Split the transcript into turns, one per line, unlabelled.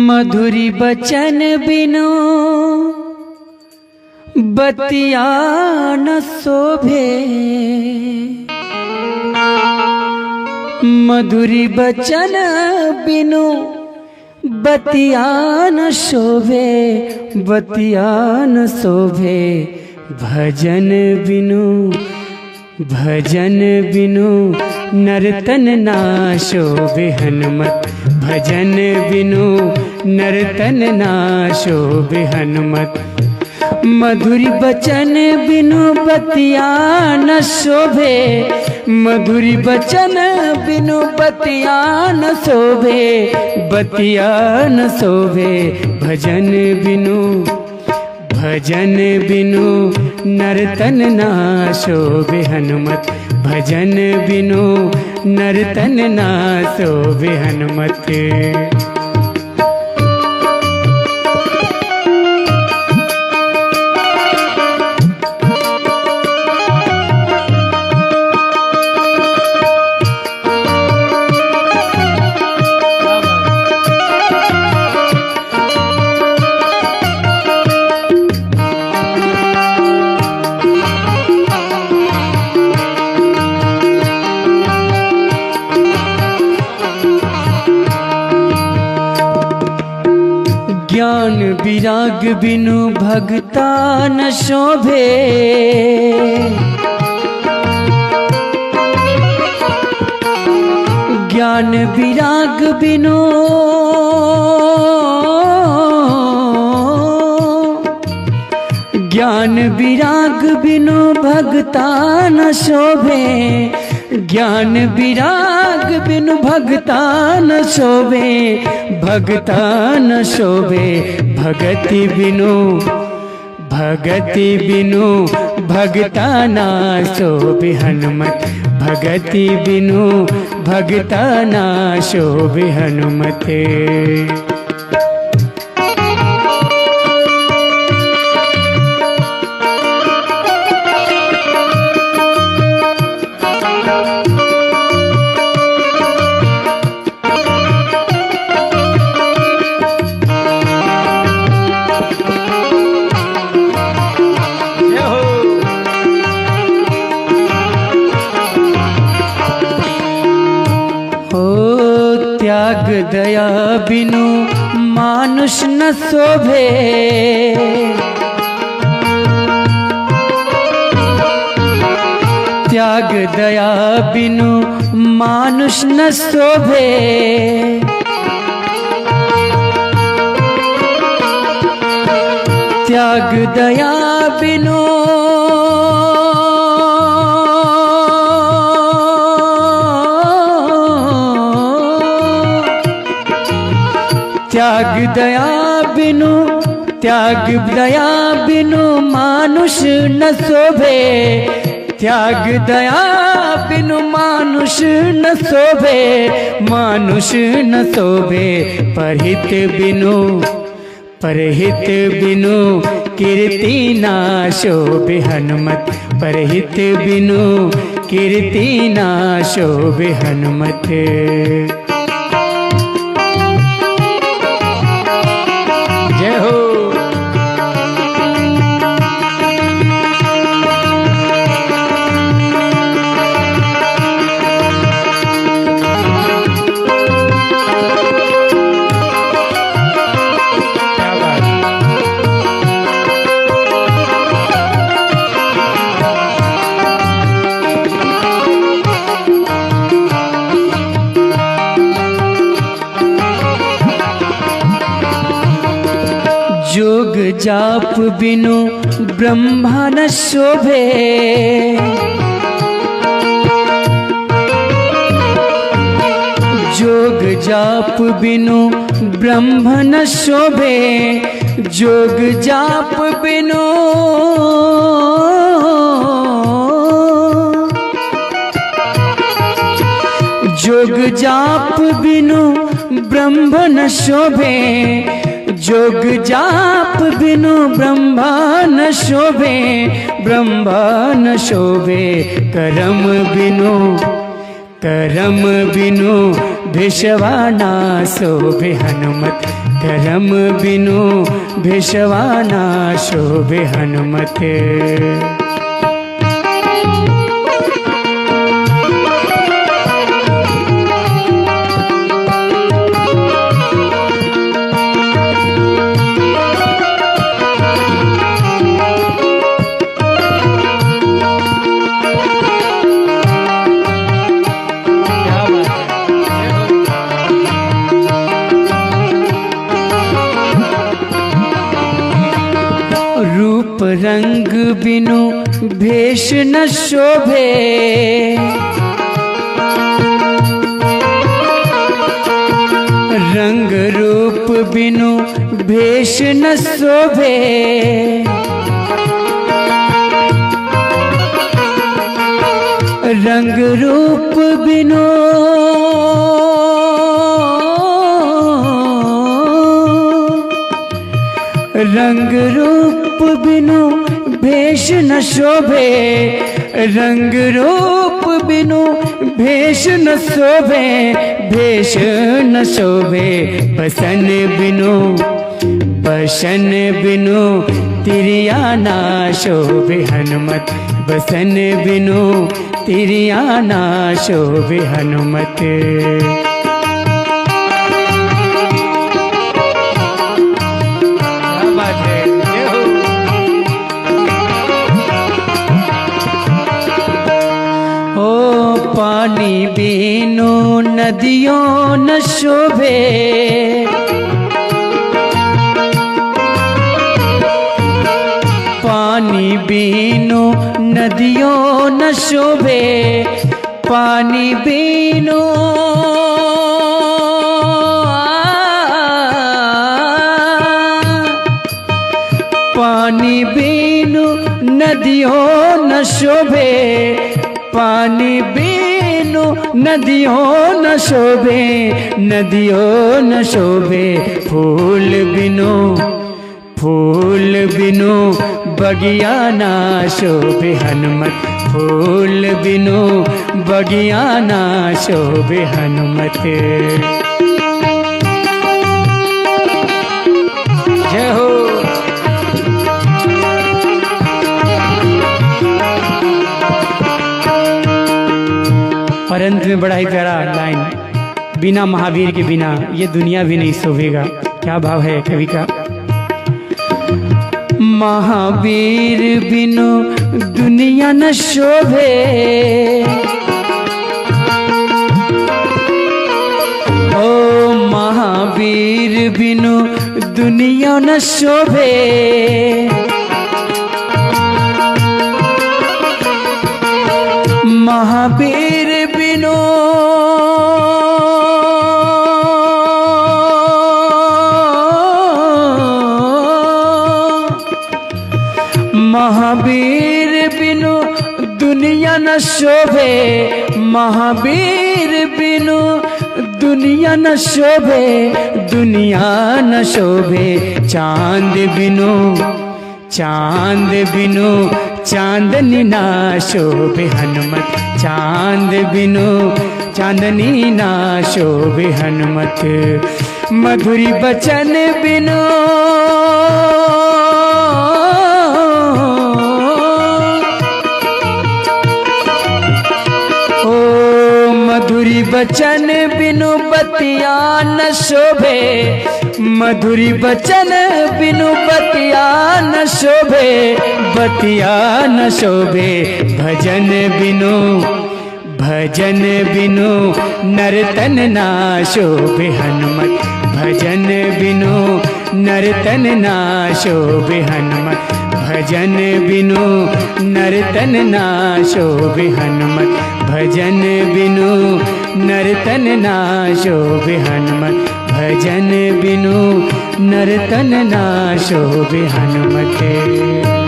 मधुरी बचन बिनु बतिया न शोभे। मधुरी बचन बिनु बतिया न शोभे, बतिया न शोभे। भजन बिनु नर्तन ना शोभे हनुमत। भजन बिनु नर्तन ना शोभे हनुमत। मधुरी बचन बिनु बतिया न शोभे। मधुरी बचन बिनु बतिया न शोभे, बतिया न शोभे। भजन बिनु नर्तन ना शोभे हनुमत। भजन बिनु नर्तन ना शोभे हनुमत। ज्ञान विराग बिनु भगता न शोभे। ज्ञान विराग बिनु ज्ञान विराग बिनु भगता न शोभे। ज्ञान विराग बिनु भगता न शोभे, भगता न शोभे। भगति बिनु भगता ना शोभे हनुमत। भगति बिनु भगता ना शोभे हनुमत। त्याग दया बिनु मानुष न शोभे। त्याग दया बिनु मानुष न शोभे। त्याग दया बिनु त्याग दया बिनु मानुष न शोभे। त्याग दया बिनु मानुष न शोभे, मानुष न शोभे। परहित बिनु कीर्ति ना शोभे हनुमत। परहित बिनु कीर्ति ना शोभे हनुमत। जय हो। जोग जाप बिनु ब्रह्मा न शोभे। जोग जाप बिनु ब्रह्म न शोभे। जोग जाप बिनु जोग जाप बिनु ब्रह्म न शोभे। जोग जाप बिनु ब्रह्मा न शोभे, ब्रह्मा न शोभे। करम बिनु भिषवाना शोभे हनुमत। धर्म बिनु भिषवाना शोभे हनुमत। रूप रंग बिनु भेष न शोभे। रंग रूप बिनु भेष न शोभे। रंग रूप बिनु रंग रूप बिनु भेष न शोभे। रंग रूप बिनु भेष न शोभे। भेष न शोभे बसन बिनु बसन बिनु तिरिया ना शोभे हनुमत। बसन बिनु तिरिया ना शोभे हनुमत। पानी बिनु नदियों न शोभे। पानी बिनु नदियों न शोभे। पानी बिनु पानी बिनु नदियों न शोभे। पानी बिनु नदियों न शोभे। नदियों न शोभे फूल बिनु बगिया ना शोभे हनुमत। फूल बिनु बगिया ना शोभे हनुमत। जय हो। और अंत में बड़ा ही प्यारा लाइन, बिना महावीर के बिना ये दुनिया भी नहीं शोभेगा। क्या भाव है कवि का। महावीर बिनु दुनिया न शोभे। ओ महावीर बिनु दुनिया न शोभे। महावीर बिनु महावीर बिनु दुनिया न शोभे। महावीर बिनु दुनिया न शोभे। दुनिया न शोभे चांद बिनु चांदनी ना शोभे हनुमत। चांद बिनु चांदनी ना शोभे हनुमत। मधुरी बचन बिनु मधुरी बचन बिनु बतिया न शोभे। मधुरी बचन बिनु बतिया न शोभे। बतिया न शोभे भजन बिनु नर्तन ना शोभे हनुमत। भजन बिनु नर्तन ना शोभे हनुमत। भजन बिनु नर्तन ना शोभे हनुमत। भजन बिनु नर्तन ना शोभे हनुमत। भजन बिनु नर्तन ना शोभे हनुमत।